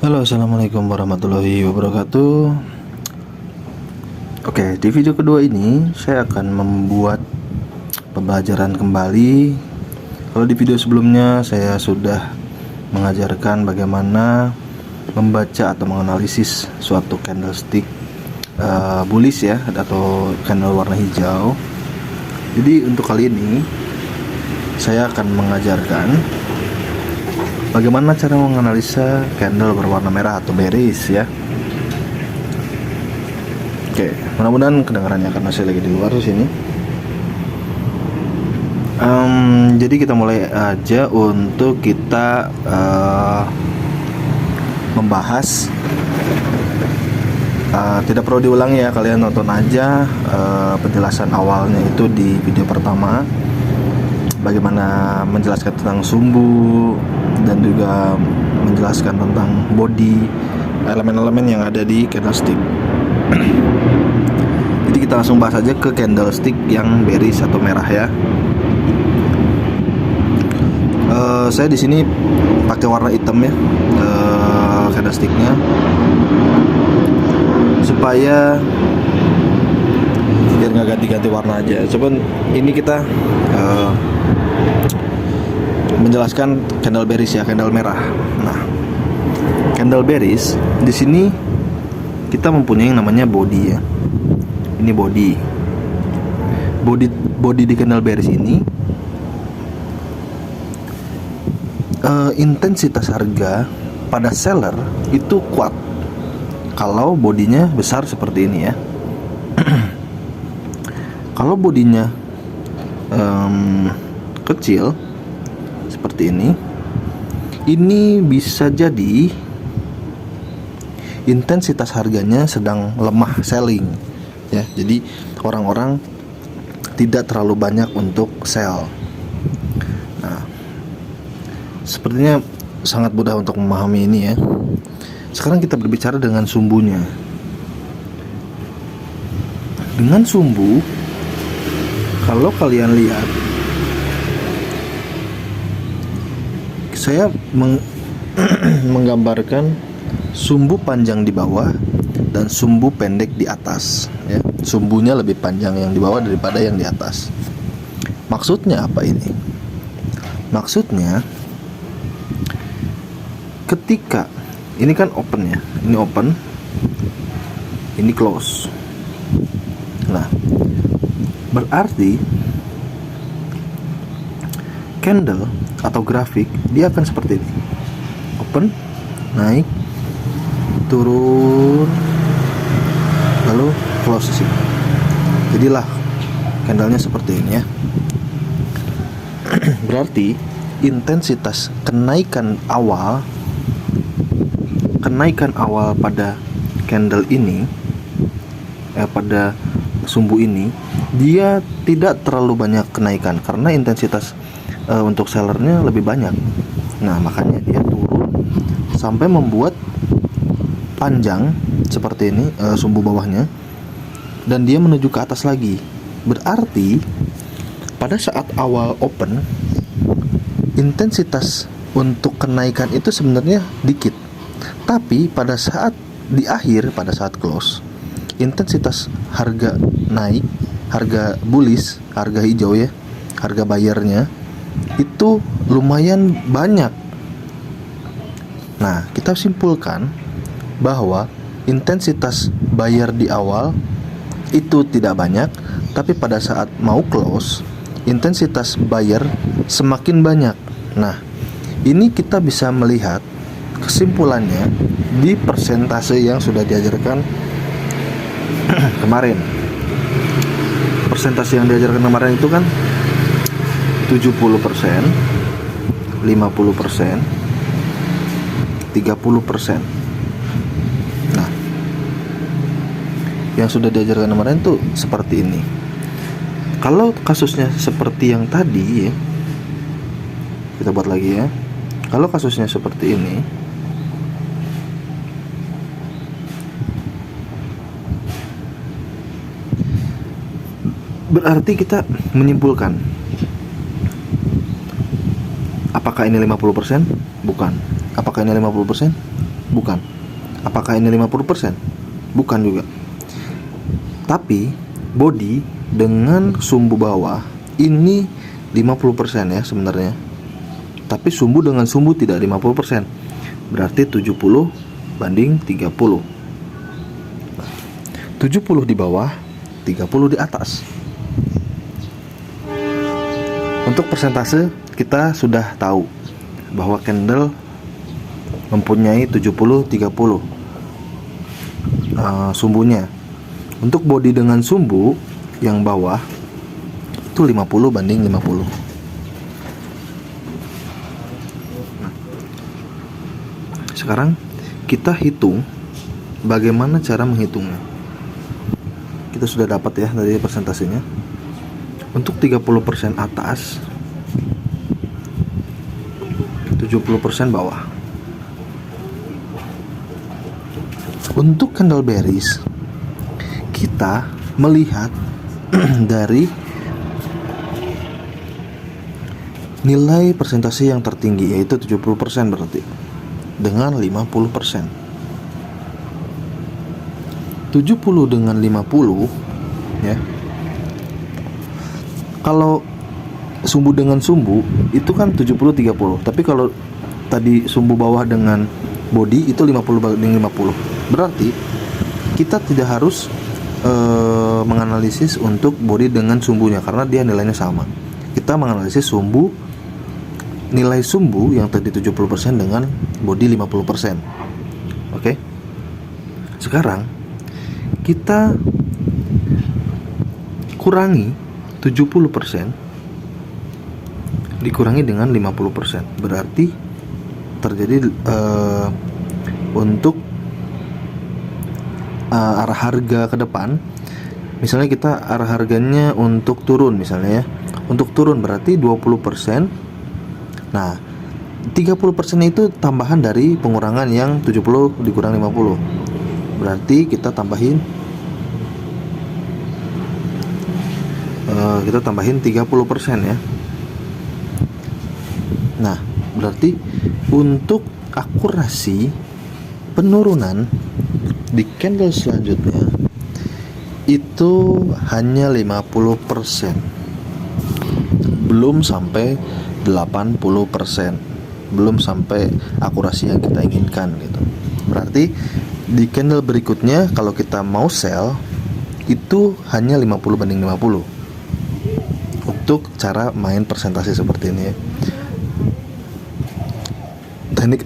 Halo, assalamualaikum warahmatullahi wabarakatuh. Oke, di video kedua ini saya akan membuat pembelajaran kembali. Kalau di video sebelumnya saya sudah mengajarkan bagaimana membaca atau menganalisis suatu candlestick bullish ya, atau candle warna hijau. Jadi untuk kali ini saya akan mengajarkan bagaimana cara menganalisa candle berwarna merah atau bearish ya. Oke, mudah-mudahan kedengarannya karena saya lagi di luar sini. Jadi kita mulai aja untuk kita membahas. Tidak perlu diulangi ya, kalian nonton aja penjelasan awalnya itu di video pertama. Bagaimana menjelaskan tentang sumbu dan juga menjelaskan tentang body, elemen-elemen yang ada di candlestick. Jadi kita langsung bahas aja ke candlestick yang bearish atau merah ya. Saya di sini pakai warna hitam ya, candlesticknya, supaya biar nggak ganti-ganti warna aja. Cuman ini kita menjelaskan candle bearish ya, candle merah. Nah, candle bearish di sini kita mempunyai yang namanya body ya. Ini body di candle bearish ini, intensitas harga pada seller itu kuat kalau bodinya besar seperti ini ya. Kalau bodinya kecil seperti ini bisa jadi intensitas harganya sedang lemah selling ya. Jadi orang-orang tidak terlalu banyak untuk sell. Nah, sepertinya sangat mudah untuk memahami ini ya. Sekarang kita berbicara dengan sumbunya. Dengan sumbu, kalau kalian lihat, saya menggambarkan sumbu panjang di bawah dan sumbu pendek di atas ya. Sumbunya lebih panjang yang di bawah daripada yang di atas. Maksudnya apa ini? Maksudnya ketika ini kan open ya, ini open, ini close. Nah, berarti candle atau grafik dia akan seperti ini. Open, naik, turun, lalu close sih. Jadilah candlenya seperti ini ya. Berarti intensitas kenaikan awal pada candle ini, pada sumbu ini, dia tidak terlalu banyak kenaikan karena intensitas untuk sellernya lebih banyak. Nah, makanya dia turun sampai membuat panjang seperti ini sumbu bawahnya, dan dia menuju ke atas lagi. Berarti pada saat awal open, intensitas untuk kenaikan itu sebenarnya dikit, tapi pada saat di akhir, pada saat close, intensitas harga naik, harga bullish, harga hijau ya, harga bayarnya itu lumayan banyak. Nah, kita simpulkan bahwa intensitas bayar di awal itu tidak banyak, tapi pada saat mau close, intensitas bayar semakin banyak. Nah, ini kita bisa melihat kesimpulannya di persentase yang sudah diajarkan kemarin. Persentase yang diajarkan kemarin itu kan 70%, 50%, 30%. Nah, yang sudah diajarkan kemarin tuh seperti ini. Kalau kasusnya seperti yang tadi ya, kita buat lagi ya. Kalau kasusnya seperti ini, berarti kita menyimpulkan apakah ini 50%? Bukan. Apakah ini 50%? Bukan. Apakah ini 50%? Bukan juga. Tapi body dengan sumbu bawah ini 50% ya sebenarnya. Tapi sumbu dengan sumbu tidak 50%. Berarti 70 banding 30. 70 di bawah, 30 di atas. Untuk persentase kita sudah tahu bahwa candle mempunyai 70-30 sumbunya. Untuk body dengan sumbu yang bawah itu 50 banding 50. Sekarang kita hitung bagaimana cara menghitungnya. Kita sudah dapat ya dari persentasenya. Untuk 30% atas, 70% bawah. Untuk candle bearish, kita melihat dari nilai persentase yang tertinggi, yaitu 70% berarti, dengan 50%. 70 dengan 50 ya. Kalau sumbu dengan sumbu itu kan 70-30. Tapi kalau tadi sumbu bawah dengan body itu 50 banding 50. Berarti kita tidak harus menganalisis untuk body dengan sumbunya karena dia nilainya sama. Kita menganalisis sumbu, nilai sumbu yang tadi 70% dengan body 50%. Oke. Sekarang kita kurangi 70% dikurangi dengan 50%. Berarti terjadi untuk arah harga ke depan. Misalnya kita arah harganya untuk turun misalnya ya. Untuk turun berarti 20%. Nah, 30% itu tambahan dari pengurangan yang 70 dikurang 50. Berarti kita tambahin 30% ya. Nah, berarti untuk akurasi penurunan di candle selanjutnya itu hanya 50%. Belum sampai 80%. Belum sampai akurasi yang kita inginkan gitu. Berarti di candle berikutnya kalau kita mau sell itu hanya 50 banding 50. Untuk cara main persentase seperti ini ya. Teknik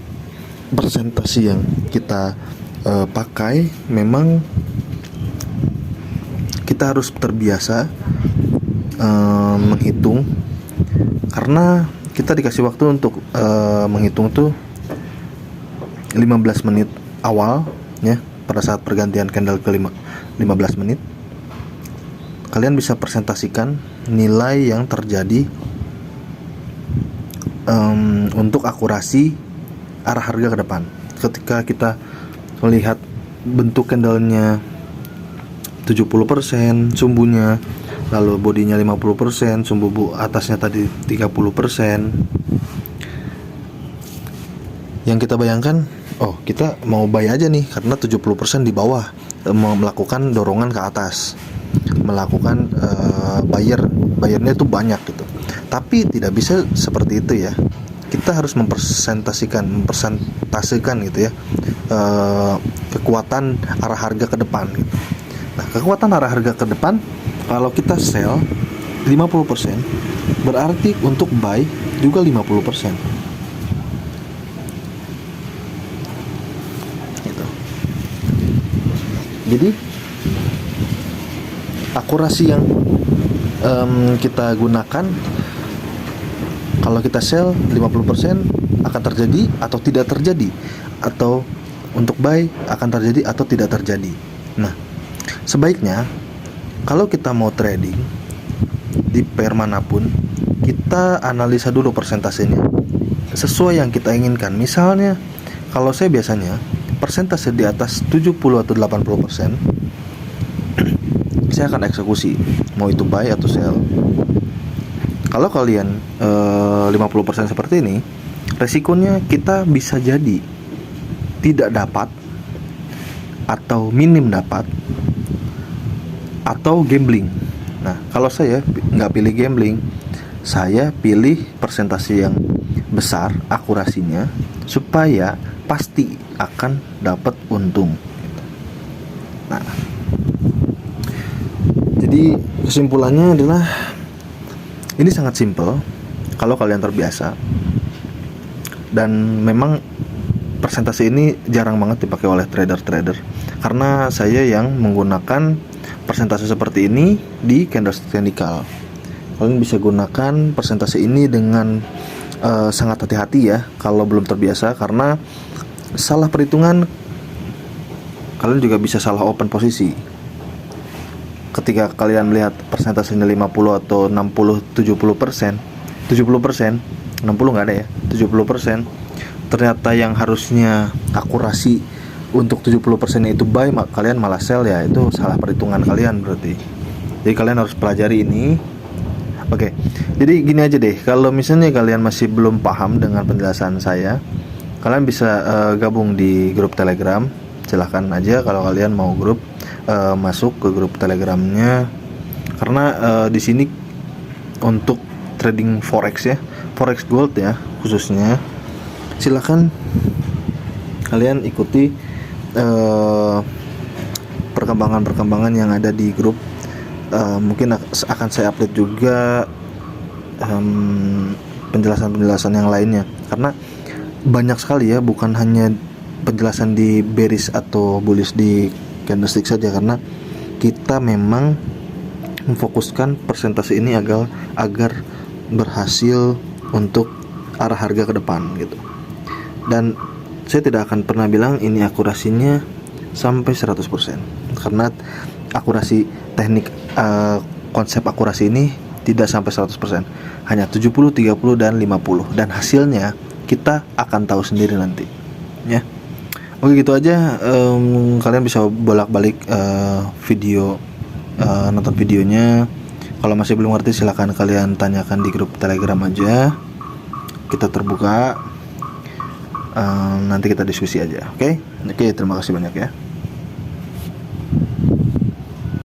persentase yang kita pakai memang kita harus terbiasa menghitung, karena kita dikasih waktu untuk menghitung tuh 15 menit awal ya, pada saat pergantian candle ke 15 menit. Kalian bisa presentasikan nilai yang terjadi untuk akurasi arah harga ke depan. Ketika kita melihat bentuk candlenya 70% sumbunya, lalu bodinya 50%, sumbu atasnya tadi 30%. Yang kita bayangkan, oh kita mau buy aja nih karena 70% di bawah, mau melakukan dorongan ke atas, melakukan bayarnya itu banyak gitu. Tapi tidak bisa seperti itu ya. Kita harus mempresentasekan gitu ya, kekuatan arah harga ke depan gitu. Nah, kekuatan arah harga ke depan kalau kita sell 50%, berarti untuk buy juga 50%. Gitu. Jadi akurasi yang kita gunakan, kalau kita sell 50% akan terjadi atau tidak terjadi, atau untuk buy akan terjadi atau tidak terjadi. Nah, sebaiknya kalau kita mau trading di pair manapun, kita analisa dulu persentasenya sesuai yang kita inginkan. Misalnya kalau saya biasanya persentase di atas 70 atau 80%, saya akan eksekusi mau itu buy atau sell. Kalau kalian 50% seperti ini, resikonya kita bisa jadi tidak dapat, atau minim dapat, atau gambling. Nah, kalau saya nggak pilih gambling, saya pilih persentase yang besar akurasinya supaya pasti akan dapat untung. Nah, jadi kesimpulannya adalah ini sangat simple kalau kalian terbiasa, dan memang persentase ini jarang banget dipakai oleh trader-trader, karena saya yang menggunakan persentase seperti ini di candlestick technical. Kalian bisa gunakan persentase ini dengan sangat hati-hati ya kalau belum terbiasa, karena salah perhitungan kalian juga bisa salah open posisi. Ketika kalian melihat persentasenya 50 atau 60, 70%, 60% nggak ada ya, 70%, ternyata yang harusnya akurasi untuk 70% itu buy, kalian malah sell, ya itu salah perhitungan kalian berarti. Jadi kalian harus pelajari ini. Oke, jadi gini aja deh, kalau misalnya kalian masih belum paham dengan penjelasan saya, kalian bisa gabung di grup Telegram. Silahkan aja kalau kalian mau grup, masuk ke grup Telegramnya, karena di sini untuk trading forex ya, forex gold ya khususnya, silahkan kalian ikuti perkembangan-perkembangan yang ada di grup. Mungkin akan saya update juga penjelasan-penjelasan yang lainnya, karena banyak sekali ya, bukan hanya penjelasan di bearish atau bullish di candlestick saja, karena kita memang memfokuskan persentase ini agar berhasil untuk arah harga ke depan gitu. Dan saya tidak akan pernah bilang ini akurasinya sampai 100%, karena akurasi teknik, konsep akurasi ini tidak sampai 100%, hanya 70, 30, dan 50, dan hasilnya kita akan tahu sendiri nanti ya. Oke, gitu aja. Kalian bisa bolak-balik video, nonton videonya. Kalau masih belum ngerti, silahkan kalian tanyakan di grup Telegram aja, kita terbuka. Nanti kita diskusi aja. Oke, terima kasih banyak ya.